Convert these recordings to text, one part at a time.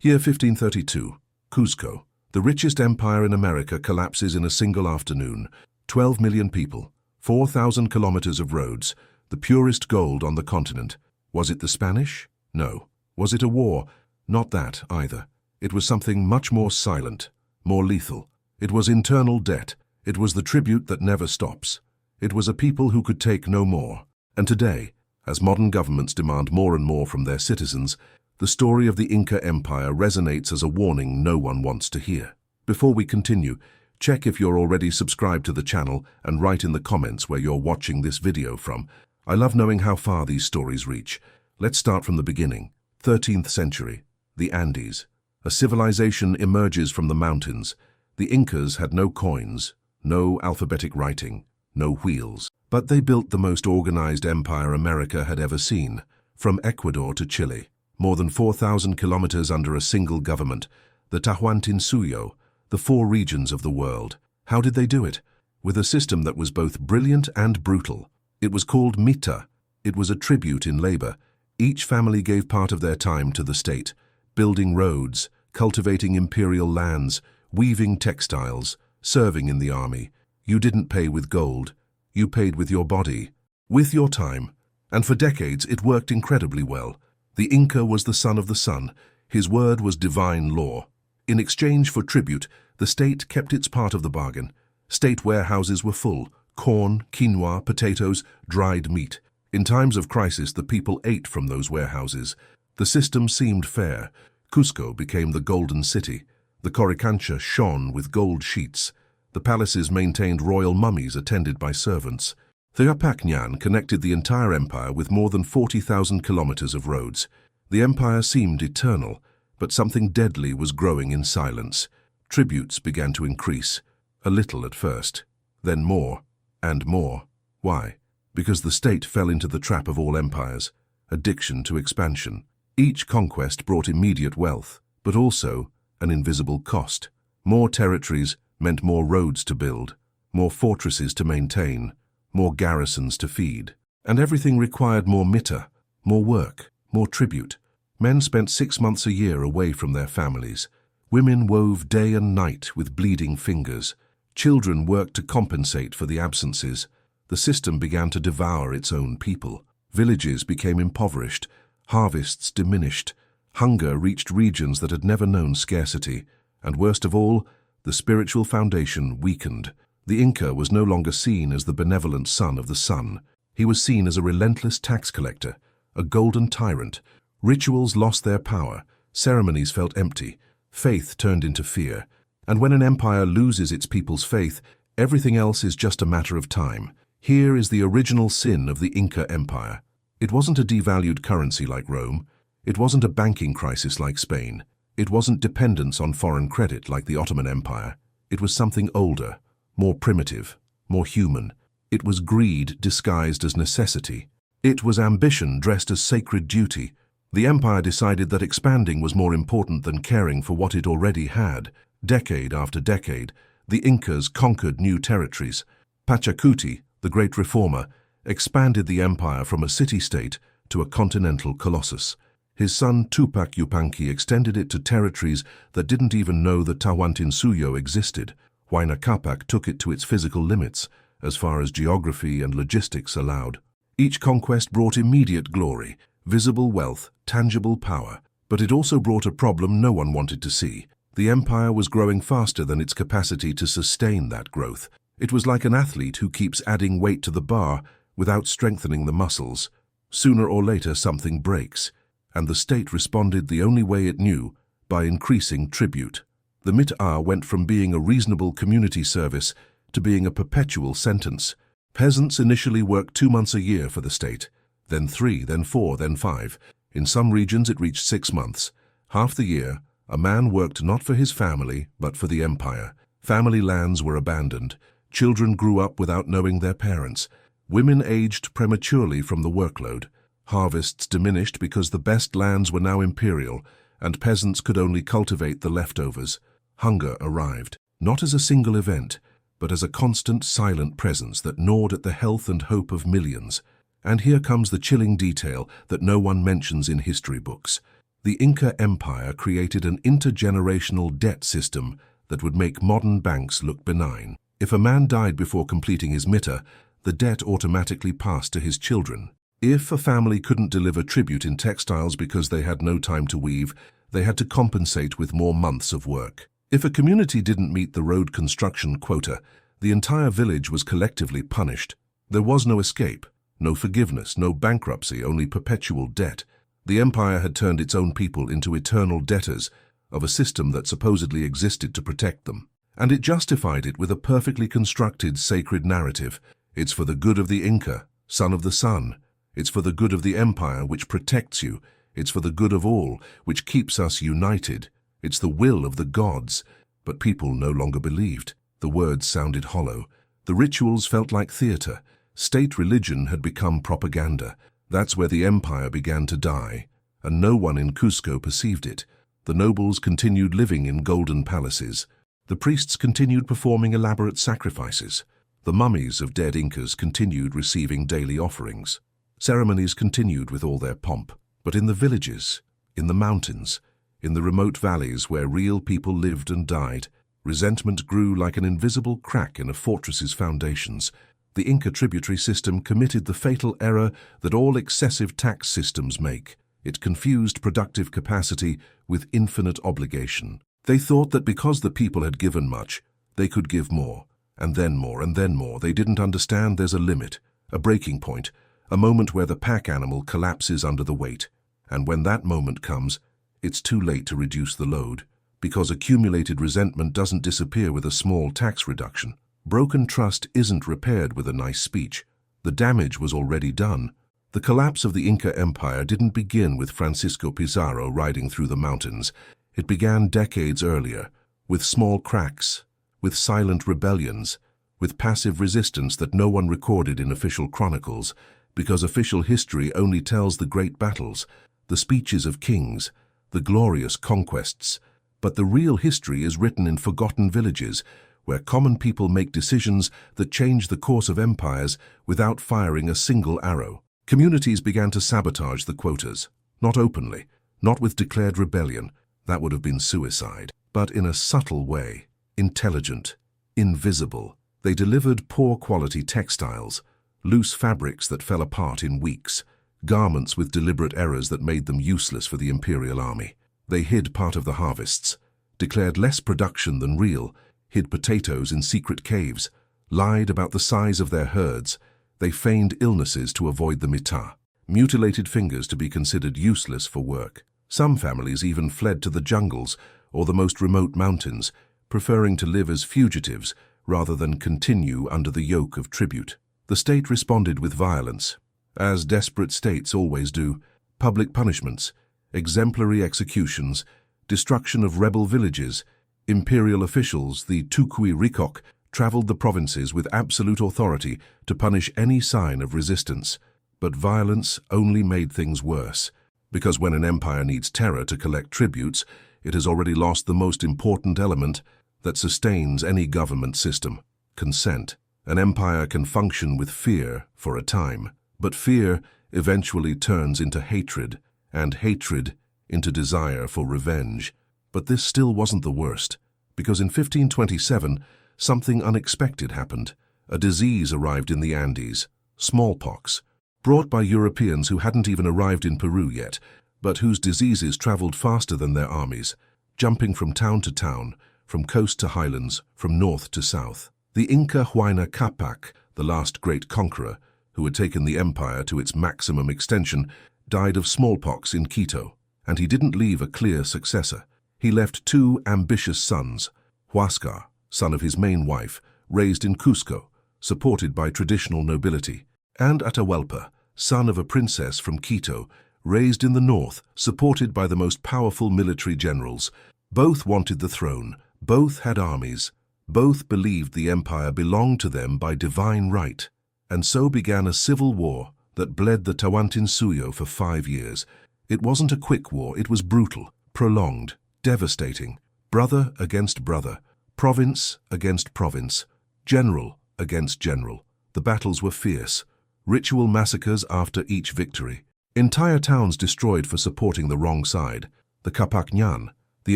Year 1532. Cuzco. The richest empire in America collapses in a single afternoon. 12 million people, 4,000 kilometers of roads, the purest gold on the continent. Was it the Spanish? No. Was it a war? Not that either. It was something much more silent, more lethal. It was internal debt. It was the tribute that never stops. It was a people who could take no more. And today, as modern governments demand more and more from their citizens, the story of the Inca Empire resonates as a warning no one wants to hear. Before we continue, check if you're already subscribed to the channel and write in the comments where you're watching this video from. I love knowing how far these stories reach. Let's start from the beginning. 13th century. The Andes. A civilization emerges from the mountains. The Incas had no coins, no alphabetic writing, no wheels. But they built the most organized empire America had ever seen, from Ecuador to Chile. More than 4,000 kilometers under a single government, the Tahuantinsuyo, the 4 regions of the world. How did they do it? With a system that was both brilliant and brutal. It was called mita. It was a tribute in labor. Each family gave part of their time to the state, building roads, cultivating imperial lands, weaving textiles, serving in the army. You didn't pay with gold. You paid with your body, with your time. And for decades it worked incredibly well. The Inca was the son of the sun. His word was divine law. In exchange for tribute, the state kept its part of the bargain. State warehouses were full. Corn, quinoa, potatoes, dried meat. In times of crisis, the people ate from those warehouses. The system seemed fair. Cusco became the golden city. The Coricancha shone with gold sheets. The palaces maintained royal mummies attended by servants. Teotihuacan connected the entire empire with more than 40,000 kilometers of roads. The empire seemed eternal, but something deadly was growing in silence. Tributes began to increase, a little at first, then more and more. Why? Because the state fell into the trap of all empires, addiction to expansion. Each conquest brought immediate wealth, but also an invisible cost. More territories meant more roads to build, more fortresses to maintain, more garrisons to feed. And everything required more mita, more work, more tribute. Men spent 6 months a year away from their families. Women wove day and night with bleeding fingers. Children worked to compensate for the absences. The system began to devour its own people. Villages became impoverished. Harvests diminished. Hunger reached regions that had never known scarcity. And worst of all, the spiritual foundation weakened. The Inca was no longer seen as the benevolent son of the sun. He was seen as a relentless tax collector, a golden tyrant. Rituals lost their power. Ceremonies felt empty. Faith turned into fear. And when an empire loses its people's faith, everything else is just a matter of time. Here is the original sin of the Inca Empire. It wasn't a devalued currency like Rome. It wasn't a banking crisis like Spain. It wasn't dependence on foreign credit like the Ottoman Empire. It was something older, more primitive, more human. It was greed disguised as necessity. It was ambition dressed as sacred duty. The empire decided that expanding was more important than caring for what it already had. Decade after decade, the Incas conquered new territories. Pachacuti, the great reformer, expanded the empire from a city-state to a continental colossus. His son Tupac Yupanqui extended it to territories that didn't even know the Tahuantinsuyo existed. Huayna Capac took it to its physical limits, as far as geography and logistics allowed. Each conquest brought immediate glory, visible wealth, tangible power, but it also brought a problem no one wanted to see. The empire was growing faster than its capacity to sustain that growth. It was like an athlete who keeps adding weight to the bar without strengthening the muscles. Sooner or later something breaks, and the state responded the only way it knew, by increasing tribute. The mita went from being a reasonable community service to being a perpetual sentence. Peasants initially worked 2 months a year for the state, then 3, then 4, then 5. In some regions it reached 6 months. Half the year, a man worked not for his family, but for the empire. Family lands were abandoned. Children grew up without knowing their parents. Women aged prematurely from the workload. Harvests diminished because the best lands were now imperial, and peasants could only cultivate the leftovers. Hunger arrived, not as a single event, but as a constant, silent presence that gnawed at the health and hope of millions. And here comes the chilling detail that no one mentions in history books. The Inca Empire created an intergenerational debt system that would make modern banks look benign. If a man died before completing his mitta, the debt automatically passed to his children. If a family couldn't deliver tribute in textiles because they had no time to weave, they had to compensate with more months of work. If a community didn't meet the road construction quota, the entire village was collectively punished. There was no escape, no forgiveness, no bankruptcy, only perpetual debt. The empire had turned its own people into eternal debtors of a system that supposedly existed to protect them. And it justified it with a perfectly constructed sacred narrative. It's for the good of the Inca, son of the sun. It's for the good of the empire, which protects you. It's for the good of all, which keeps us united. It's the will of the gods. But people no longer believed. The words sounded hollow. The rituals felt like theater. State religion had become propaganda. That's where the empire began to die, and no one in Cusco perceived it. The nobles continued living in golden palaces. The priests continued performing elaborate sacrifices. The mummies of dead Incas continued receiving daily offerings. Ceremonies continued with all their pomp. But in the villages, in the mountains, in the remote valleys where real people lived and died, resentment grew like an invisible crack in a fortress's foundations. The Inca tributary system committed the fatal error that all excessive tax systems make. It confused productive capacity with infinite obligation. They thought that because the people had given much, they could give more, and then more, and then more. They didn't understand there's a limit, a breaking point, a moment where the pack animal collapses under the weight. And when that moment comes, it's too late to reduce the load, because accumulated resentment doesn't disappear with a small tax reduction. Broken trust isn't repaired with a nice speech. The damage was already done. The collapse of the Inca Empire didn't begin with Francisco Pizarro riding through the mountains. It began decades earlier, with small cracks, with silent rebellions, with passive resistance that no one recorded in official chronicles, because official history only tells the great battles, the speeches of kings, the glorious conquests. But the real history is written in forgotten villages, where common people make decisions that change the course of empires without firing a single arrow. Communities began to sabotage the quotas, not openly, not with declared rebellion, that would have been suicide, but in a subtle way, intelligent, invisible. They delivered poor quality textiles, loose fabrics that fell apart in weeks, garments with deliberate errors that made them useless for the imperial army. They hid part of the harvests, declared less production than real, hid potatoes in secret caves, lied about the size of their herds. They feigned illnesses to avoid the mitta, mutilated fingers to be considered useless for work. Some families even fled to the jungles or the most remote mountains, preferring to live as fugitives rather than continue under the yoke of tribute. The state responded with violence, as desperate states always do: public punishments, exemplary executions, destruction of rebel villages. Imperial officials, the Tukui Rikok, traveled the provinces with absolute authority to punish any sign of resistance. But violence only made things worse, because when an empire needs terror to collect tributes, it has already lost the most important element that sustains any government system: consent. An empire can function with fear for a time, but fear eventually turns into hatred, and hatred into desire for revenge. But this still wasn't the worst, because in 1527, something unexpected happened. A disease arrived in the Andes, smallpox, brought by Europeans who hadn't even arrived in Peru yet, but whose diseases traveled faster than their armies, jumping from town to town, from coast to highlands, from north to south. The Inca Huayna Capac, the last great conqueror, who had taken the empire to its maximum extension, died of smallpox in Quito, and he didn't leave a clear successor. He left two ambitious sons: Huascar, son of his main wife, raised in Cusco, supported by traditional nobility, and Atahualpa, son of a princess from Quito, raised in the north, supported by the most powerful military generals. Both wanted the throne, both had armies, both believed the empire belonged to them by divine right. And so began a civil war that bled the Tawantinsuyo for 5 years. It wasn't a quick war, it was brutal, prolonged, devastating. Brother against brother, province against province, general against general. The battles were fierce, ritual massacres after each victory. Entire towns destroyed for supporting the wrong side. The Kapaknyan, the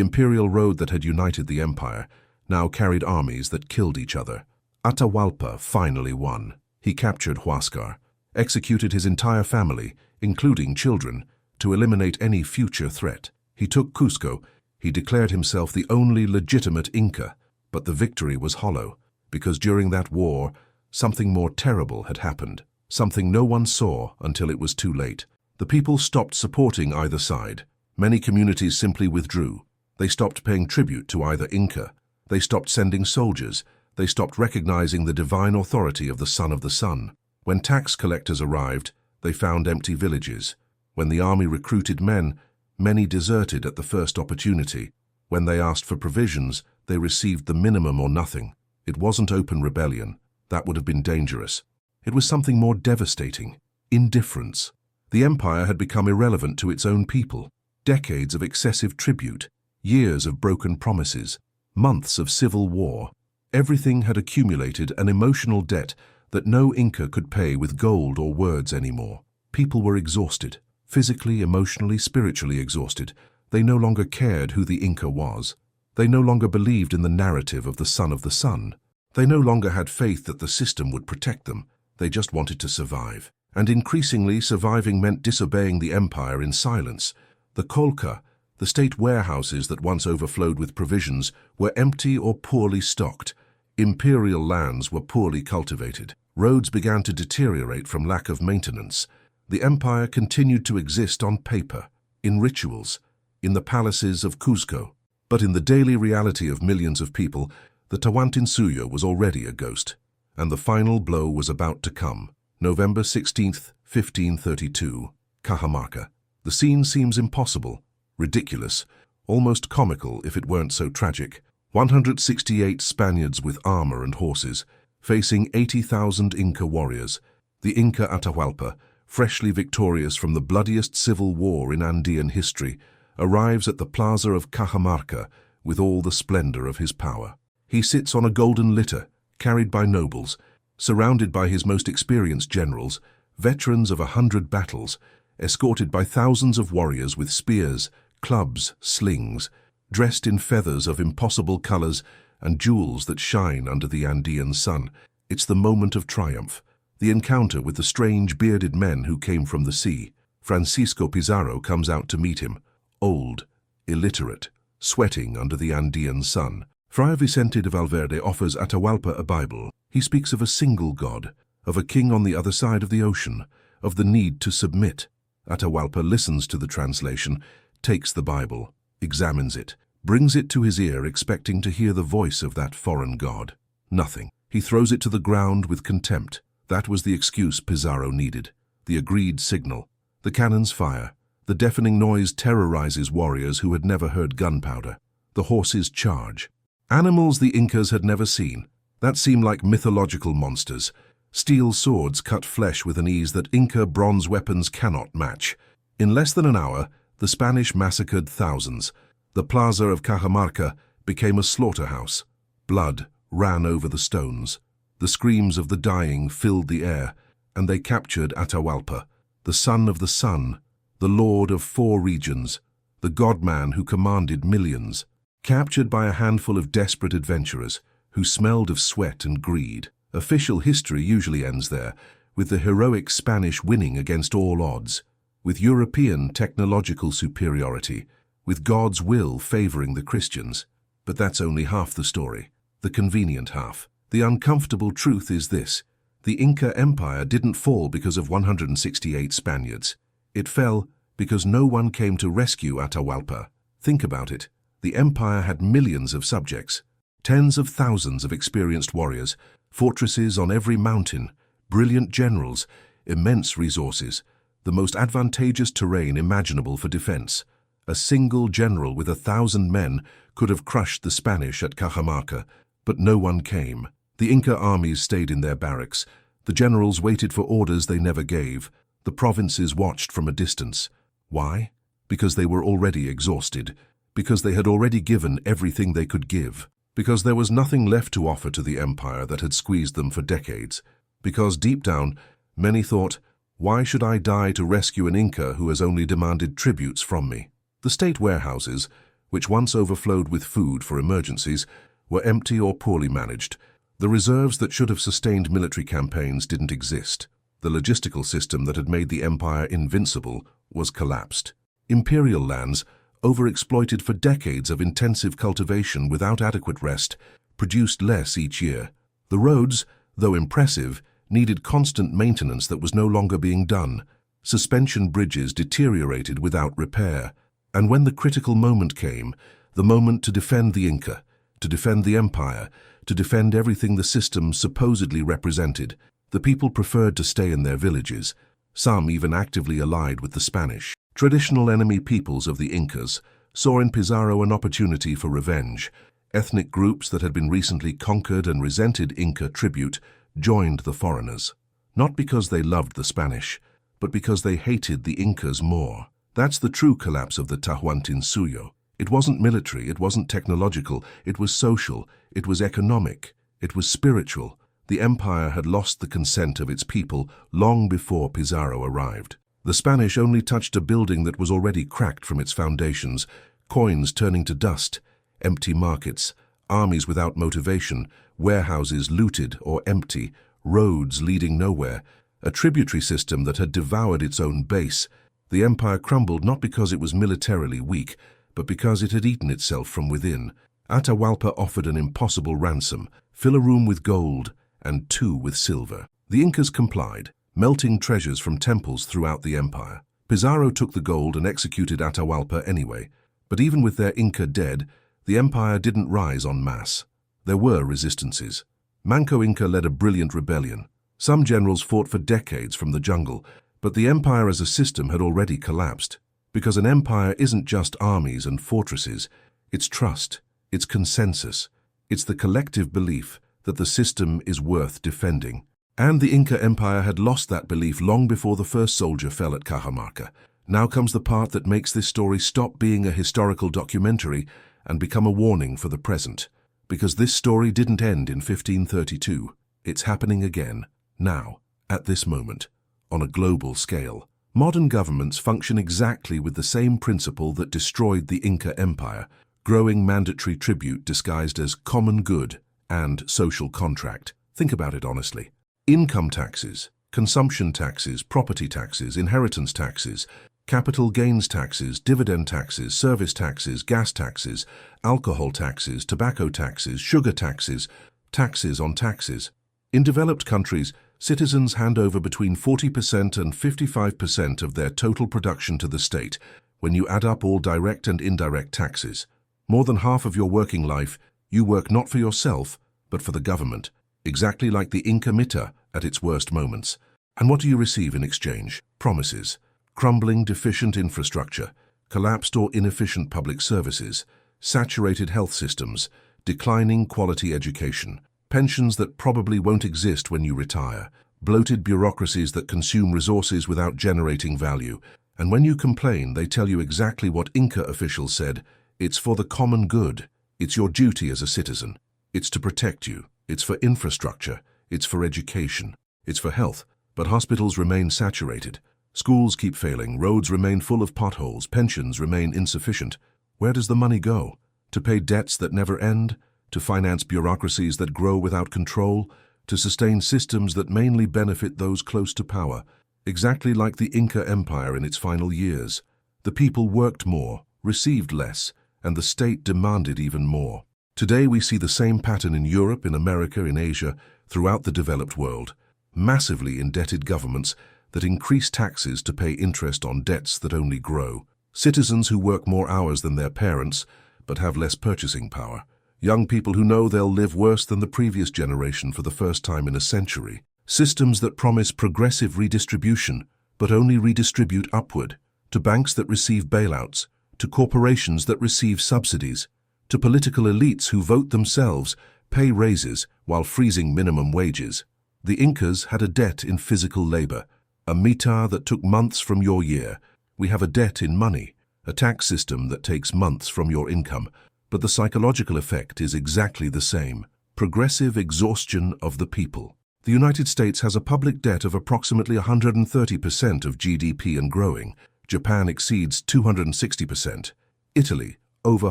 imperial road that had united the empire, now carried armies that killed each other. Atahualpa finally won. He captured Huascar, executed his entire family, including children, to eliminate any future threat. He took Cusco. He declared himself the only legitimate Inca, but the victory was hollow, because during that war, something more terrible had happened, something no one saw until it was too late. The people stopped supporting either side. Many communities simply withdrew. They stopped paying tribute to either Inca. They stopped sending soldiers. They stopped recognizing the divine authority of the Son of the Sun. When tax collectors arrived, they found empty villages. When the army recruited men, many deserted at the first opportunity. When they asked for provisions, they received the minimum or nothing. It wasn't open rebellion. That would have been dangerous. It was something more devastating: indifference. The empire had become irrelevant to its own people. Decades of excessive tribute, years of broken promises, months of civil war. Everything had accumulated an emotional debt that no Inca could pay with gold or words anymore. People were exhausted, physically, emotionally, spiritually exhausted. They no longer cared who the Inca was. They no longer believed in the narrative of the Son of the Sun. They no longer had faith that the system would protect them. They just wanted to survive. And increasingly, surviving meant disobeying the empire in silence. The kolkha, the state warehouses that once overflowed with provisions, were empty or poorly stocked. Imperial lands were poorly cultivated. Roads began to deteriorate from lack of maintenance. The empire continued to exist on paper, in rituals, in the palaces of Cusco. But in the daily reality of millions of people, the Tawantinsuyo was already a ghost. And the final blow was about to come. November 16th, 1532, Cajamarca. The scene seems impossible, ridiculous, almost comical if it weren't so tragic. 168 Spaniards with armor and horses, facing 80,000 Inca warriors. The Inca Atahualpa, freshly victorious from the bloodiest civil war in Andean history, arrives at the plaza of Cajamarca with all the splendor of his power. He sits on a golden litter, carried by nobles, surrounded by his most experienced generals, veterans of 100 battles, escorted by thousands of warriors with spears, clubs, slings, dressed in feathers of impossible colors and jewels that shine under the Andean sun. It's the moment of triumph, the encounter with the strange bearded men who came from the sea. Francisco Pizarro comes out to meet him, old, illiterate, sweating under the Andean sun. Friar Vicente de Valverde offers Atahualpa a Bible. He speaks of a single God, of a king on the other side of the ocean, of the need to submit. Atahualpa listens to the translation, takes the Bible, examines it, brings it to his ear expecting to hear the voice of that foreign God. Nothing. He throws it to the ground with contempt. That was the excuse Pizarro needed, the agreed signal. The cannons fire. The deafening noise terrorizes warriors who had never heard gunpowder. The horses charge. Animals the Incas had never seen, that seemed like mythological monsters. Steel swords cut flesh with an ease that Inca bronze weapons cannot match. In less than an hour, the Spanish massacred thousands. The plaza of Cajamarca became a slaughterhouse. Blood ran over the stones. The screams of the dying filled the air, and they captured Atahualpa, the Son of the Sun, the Lord of 4 regions, the God-man who commanded millions. Captured by a handful of desperate adventurers who smelled of sweat and greed. Official history usually ends there, with the heroic Spanish winning against all odds, with European technological superiority, with God's will favoring the Christians. But that's only half the story, the convenient half. The uncomfortable truth is this: the Inca Empire didn't fall because of 168 Spaniards. It fell because no one came to rescue Atahualpa. Think about it. The empire had millions of subjects, tens of thousands of experienced warriors, fortresses on every mountain, brilliant generals, immense resources, the most advantageous terrain imaginable for defense. A single general with 1,000 men could have crushed the Spanish at Cajamarca, but no one came. The Inca armies stayed in their barracks. The generals waited for orders they never gave. The provinces watched from a distance. Why? Because they were already exhausted. Because they had already given everything they could give. Because there was nothing left to offer to the empire that had squeezed them for decades. Because deep down, many thought, why should I die to rescue an Inca who has only demanded tributes from me? The state warehouses, which once overflowed with food for emergencies, were empty or poorly managed. The reserves that should have sustained military campaigns didn't exist. The logistical system that had made the empire invincible was collapsed. Imperial lands, overexploited for decades of intensive cultivation without adequate rest, produced less each year. The roads, though impressive, needed constant maintenance that was no longer being done. Suspension bridges deteriorated without repair. And when the critical moment came, the moment to defend the Inca, to defend the empire, to defend everything the system supposedly represented, the people preferred to stay in their villages, some even actively allied with the Spanish. Traditional enemy peoples of the Incas saw in Pizarro an opportunity for revenge. Ethnic groups that had been recently conquered and resented Inca tribute joined the foreigners, not because they loved the Spanish, but because they hated the Incas more. That's the true collapse of the Tahuantinsuyo. It wasn't military, it wasn't technological, it was social, it was economic, it was spiritual. The empire had lost the consent of its people long before Pizarro arrived. The Spanish only touched a building that was already cracked from its foundations, coins turning to dust, empty markets, armies without motivation, warehouses looted or empty, roads leading nowhere, a tributary system that had devoured its own base. The empire crumbled not because it was militarily weak, but because it had eaten itself from within. Atahualpa offered an impossible ransom: fill a room with gold and 2 with silver. The Incas complied, melting treasures from temples throughout the empire. Pizarro took the gold and executed Atahualpa anyway. But even with their Inca dead, the empire didn't rise en masse. There were resistances. Manco Inca led a brilliant rebellion. Some generals fought for decades from the jungle, but the empire as a system had already collapsed. Because an empire isn't just armies and fortresses, it's trust, it's consensus, it's the collective belief that the system is worth defending. And the Inca Empire had lost that belief long before the first soldier fell at Cajamarca. Now comes the part that makes this story stop being a historical documentary and become a warning for the present. Because this story didn't end in 1532. It's happening again, now, at this moment, on a global scale. Modern governments function exactly with the same principle that destroyed the Inca Empire: growing mandatory tribute disguised as common good and social contract. Think about it honestly. Income taxes, consumption taxes, property taxes, inheritance taxes, capital gains taxes, dividend taxes, service taxes, gas taxes, alcohol taxes, tobacco taxes, sugar taxes, taxes on taxes. In developed countries, citizens hand over between 40% and 55% of their total production to the state when you add up all direct and indirect taxes. More than half of your working life, you work not for yourself, but for the government, exactly like the Inca Mita at its worst moments. And what do you receive in exchange? Promises. Crumbling, deficient infrastructure, collapsed or inefficient public services, saturated health systems, declining quality education, pensions that probably won't exist when you retire, bloated bureaucracies that consume resources without generating value. And when you complain, they tell you exactly what Inca officials said: it's for the common good. It's your duty as a citizen. It's to protect you. It's for infrastructure. It's for education. It's for health. But hospitals remain saturated. Schools keep failing. Roads remain full of potholes. Pensions remain insufficient. Where does the money go? To pay debts that never end? To finance bureaucracies that grow without control? To sustain systems that mainly benefit those close to power? Exactly like the Inca Empire in its final years. The people worked more, received less, and the state demanded even more. Today we see the same pattern in Europe, in America, in Asia, throughout the developed world. Massively indebted governments that increase taxes to pay interest on debts that only grow. Citizens who work more hours than their parents, but have less purchasing power. Young people who know they'll live worse than the previous generation for the first time in a century. Systems that promise progressive redistribution, but only redistribute upward. To banks that receive bailouts, to corporations that receive subsidies, to political elites who vote themselves, pay raises while freezing minimum wages. The Incas had a debt in physical labor, a mita that took months from your year. We have a debt in money, a tax system that takes months from your income. But the psychological effect is exactly the same: progressive exhaustion of the people. The United States has a public debt of approximately 130% of GDP and growing. Japan exceeds 260%. Italy, over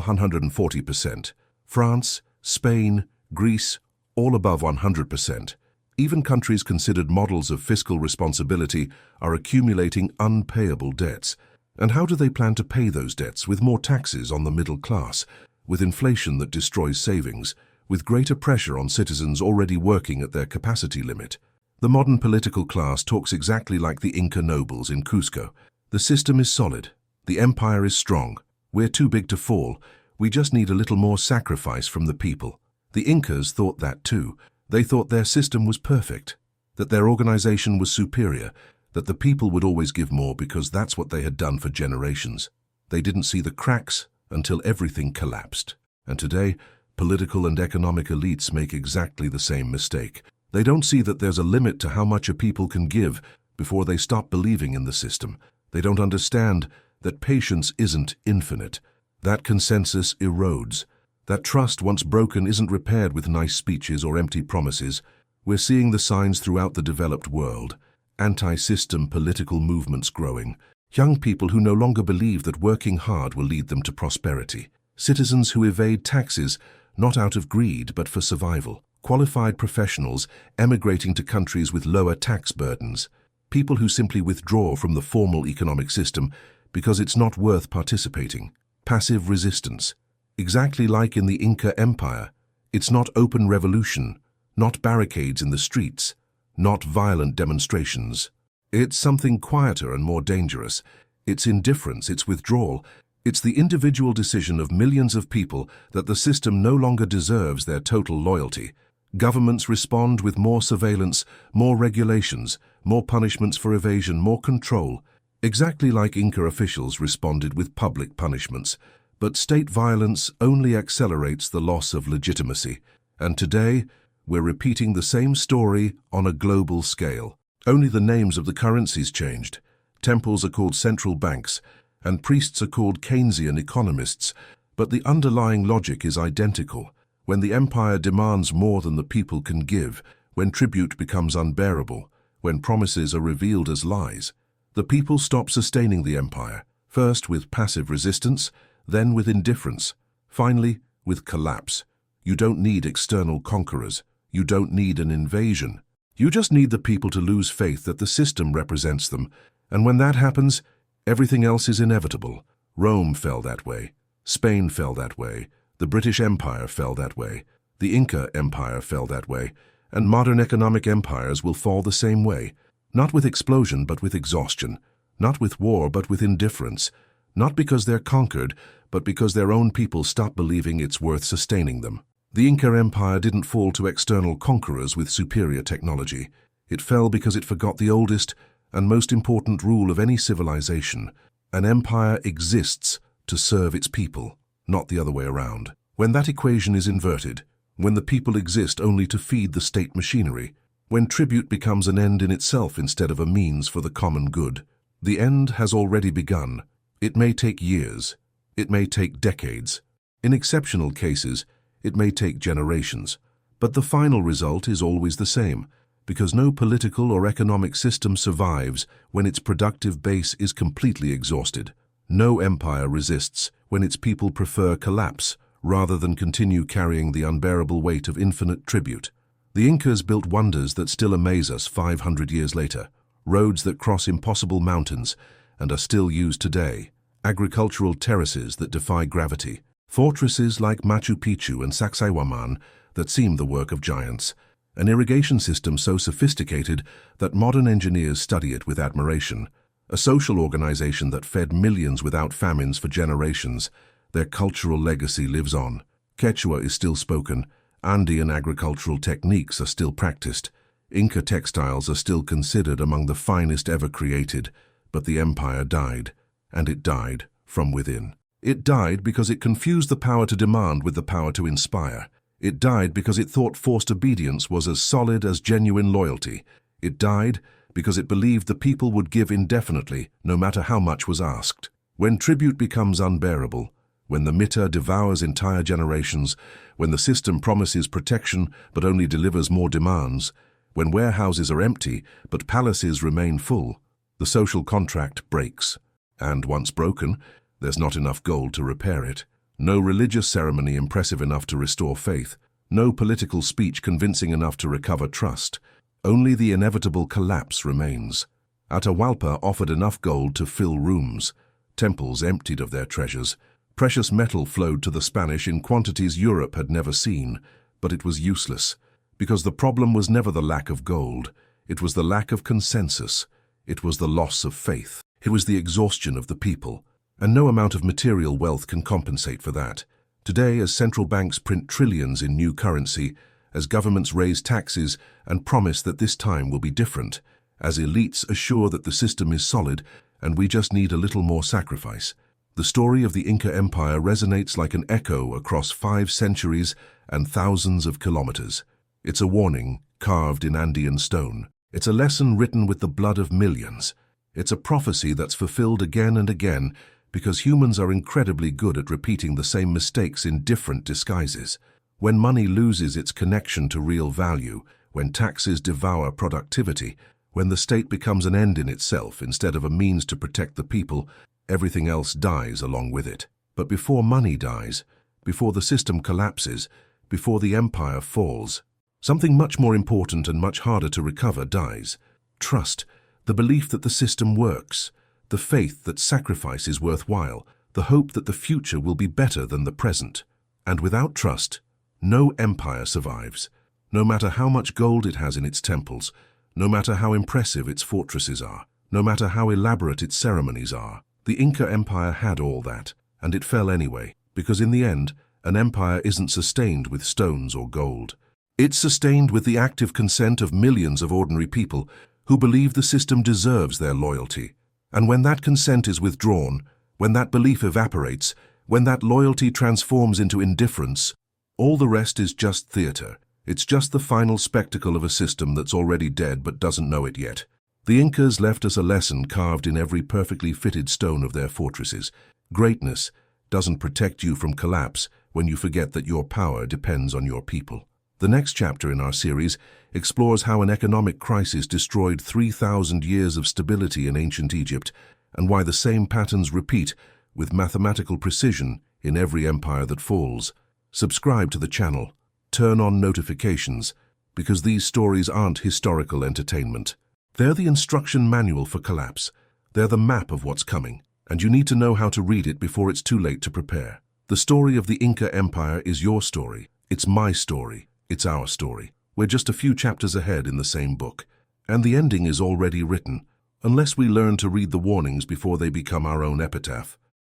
140%. France, Spain, Greece, all above 100%. Even countries considered models of fiscal responsibility are accumulating unpayable debts. And how do they plan to pay those debts? With more taxes on the middle class, with inflation that destroys savings, with greater pressure on citizens already working at their capacity limit. The modern political class talks exactly like the Inca nobles in Cusco. The system is solid. The empire is strong. We're too big to fall. We just need a little more sacrifice from the people. The Incas thought that too. They thought their system was perfect, that their organization was superior, that the people would always give more because that's what they had done for generations. They didn't see the cracks until everything collapsed. And today, political and economic elites make exactly the same mistake. They don't see that there's a limit to how much a people can give before they stop believing in the system. They don't understand that patience isn't infinite. That consensus erodes. That trust, once broken, isn't repaired with nice speeches or empty promises. We're seeing the signs throughout the developed world. Anti-system political movements growing. Young people who no longer believe that working hard will lead them to prosperity. Citizens who evade taxes, not out of greed but for survival. Qualified professionals emigrating to countries with lower tax burdens. People who simply withdraw from the formal economic system because it's not worth participating. Passive resistance. Exactly like in the Inca Empire, it's not open revolution, not barricades in the streets, not violent demonstrations. It's something quieter and more dangerous. It's indifference, it's withdrawal. It's the individual decision of millions of people that the system no longer deserves their total loyalty. Governments respond with more surveillance, more regulations, more punishments for evasion, more control. Exactly like Inca officials responded with public punishments. But state violence only accelerates the loss of legitimacy. And today, we're repeating the same story on a global scale. Only the names of the currencies changed. Temples are called central banks, and priests are called Keynesian economists, but the underlying logic is identical. When the empire demands more than the people can give, when tribute becomes unbearable, when promises are revealed as lies, the people stop sustaining the empire, first with passive resistance, then with indifference, finally with collapse. You don't need external conquerors. You don't need an invasion. You just need the people to lose faith that the system represents them. And when that happens, everything else is inevitable. Rome fell that way. Spain fell that way. The British Empire fell that way. The Inca Empire fell that way. And modern economic empires will fall the same way. Not with explosion, but with exhaustion. Not with war, but with indifference. Not because they're conquered, but because their own people stop believing it's worth sustaining them. The Inca Empire didn't fall to external conquerors with superior technology. It fell because it forgot the oldest and most important rule of any civilization. An empire exists to serve its people, not the other way around. When that equation is inverted, when the people exist only to feed the state machinery, when tribute becomes an end in itself instead of a means for the common good, the end has already begun. It may take years. It may take decades. In exceptional cases, it may take generations. But the final result is always the same, because no political or economic system survives when its productive base is completely exhausted. No empire resists when its people prefer collapse rather than continue carrying the unbearable weight of infinite tribute. The Incas built wonders that still amaze us 500 years later, roads that cross impossible mountains and are still used today, agricultural terraces that defy gravity, fortresses like Machu Picchu and Sacsayhuaman that seem the work of giants, an irrigation system so sophisticated that modern engineers study it with admiration, a social organization that fed millions without famines for generations. Their cultural legacy lives on. Quechua is still spoken, Andean agricultural techniques are still practiced, Inca textiles are still considered among the finest ever created, but the empire died, and it died from within. It died because it confused the power to demand with the power to inspire. It died because it thought forced obedience was as solid as genuine loyalty. It died because it believed the people would give indefinitely, no matter how much was asked. When tribute becomes unbearable, when the mita devours entire generations, when the system promises protection but only delivers more demands, when warehouses are empty but palaces remain full, the social contract breaks. And once broken, there's not enough gold to repair it. No religious ceremony impressive enough to restore faith. No political speech convincing enough to recover trust. Only the inevitable collapse remains. Atahualpa offered enough gold to fill rooms. Temples emptied of their treasures. Precious metal flowed to the Spanish in quantities Europe had never seen. But it was useless, because the problem was never the lack of gold. It was the lack of consensus. It was the loss of faith. It was the exhaustion of the people. And no amount of material wealth can compensate for that. Today, as central banks print trillions in new currency, as governments raise taxes and promise that this time will be different, as elites assure that the system is solid and we just need a little more sacrifice, the story of the Inca Empire resonates like an echo across 5 centuries and thousands of kilometers. It's a warning carved in Andean stone. It's a lesson written with the blood of millions. It's a prophecy that's fulfilled again and again because humans are incredibly good at repeating the same mistakes in different disguises. When money loses its connection to real value, when taxes devour productivity, when the state becomes an end in itself instead of a means to protect the people, everything else dies along with it. But before money dies, before the system collapses, before the empire falls, something much more important and much harder to recover dies. Trust, the belief that the system works, the faith that sacrifice is worthwhile, the hope that the future will be better than the present. And without trust, no empire survives. No matter how much gold it has in its temples, no matter how impressive its fortresses are, no matter how elaborate its ceremonies are, the Inca Empire had all that, and it fell anyway, because in the end, an empire isn't sustained with stones or gold. It's sustained with the active consent of millions of ordinary people who believe the system deserves their loyalty. And when that consent is withdrawn, when that belief evaporates, when that loyalty transforms into indifference, all the rest is just theater. It's just the final spectacle of a system that's already dead but doesn't know it yet. The Incas left us a lesson carved in every perfectly fitted stone of their fortresses. Greatness doesn't protect you from collapse when you forget that your power depends on your people. The next chapter in our series explores how an economic crisis destroyed 3,000 years of stability in ancient Egypt and why the same patterns repeat with mathematical precision in every empire that falls. Subscribe to the channel. Turn on notifications, because these stories aren't historical entertainment. They're the instruction manual for collapse. They're the map of what's coming, and you need to know how to read it before it's too late to prepare. The story of the Inca Empire is your story. It's my story. It's our story. We're just a few chapters ahead in the same book, and the ending is already written, unless we learn to read the warnings before they become our own epitaph.